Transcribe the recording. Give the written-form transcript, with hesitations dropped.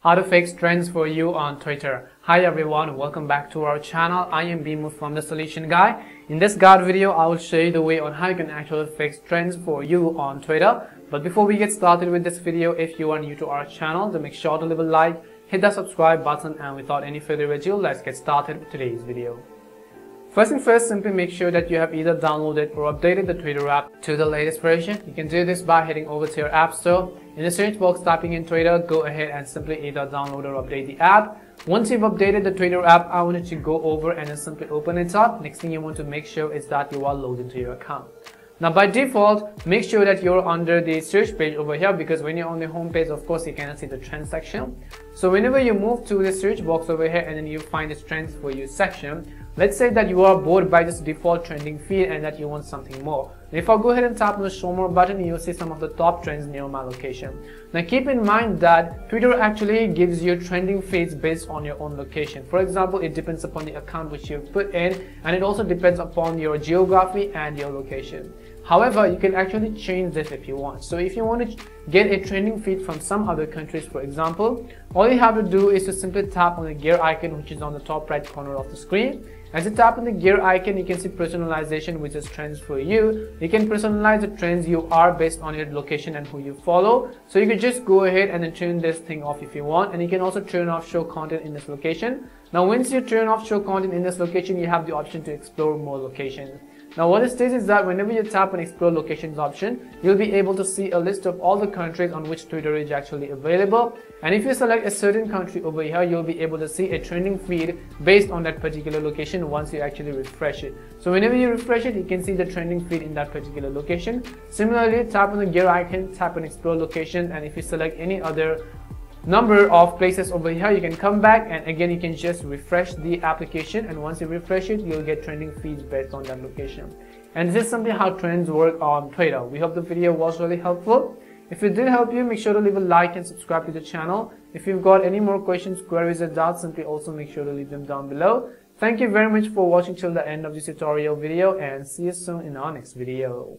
How to fix trends for you on Twitter. Hi everyone, welcome back to our channel. I am Bimu from The Solution Guy. In this guide video, I will show you the way on how you can actually fix trends for you on Twitter. But before we get started with this video, if you are new to our channel, then make sure to leave a like, hit that subscribe button, and without any further ado, let's get started with today's video. First thing first, simply make sure that you have either downloaded or updated the Twitter app to the latest version. You can do this by heading over to your app store. In the search box, typing in Twitter, go ahead and simply either download or update the app. Once you've updated the Twitter app, I want you to go over and then simply open it up. Next thing you want to make sure is that you are logged into your account. Now by default, make sure that you're under the search page over here, because when you're on the home page, of course, you cannot see the trends section. So whenever you move to the search box over here and then you find this trends for you section, let's say that you are bored by this default trending feed and that you want something more. If I go ahead and tap on the show more button, you'll see some of the top trends near my location. Now keep in mind that Twitter actually gives you trending feeds based on your own location. For example, it depends upon the account which you've put in, and it also depends upon your geography and your location. However, you can actually change this if you want. So if you want to get a trending feed from some other countries, for example, all you have to do is to simply tap on the gear icon which is on the top right corner of the screen. As you tap on the gear icon, you can see personalization, which is trends for you. You can personalize the trends you are based on your location and who you follow. So you can just go ahead and then turn this thing off if you want, and you can also turn off show content in this location. Now once you turn off show content in this location, you have the option to explore more locations. Now what it says is that whenever you tap on explore locations option, you'll be able to see a list of all the countries on which Twitter is actually available. And if you select a certain country over here, you'll be able to see a trending feed based on that particular location once you actually refresh it. So whenever you refresh it, you can see the trending feed in that particular location. Similarly, tap on the gear icon, tap on explore location, and if you select any other number of places over here, you can come back and again you can just refresh the application, and once you refresh it, you'll get trending feeds based on that location. And this is simply how trends work on Twitter. We hope the video was really helpful. If it did help you, make sure to leave a like and subscribe to the channel. If you've got any more questions, queries, or doubts, simply also make sure to leave them down below. Thank you very much for watching till the end of this tutorial video, and see you soon in our next video.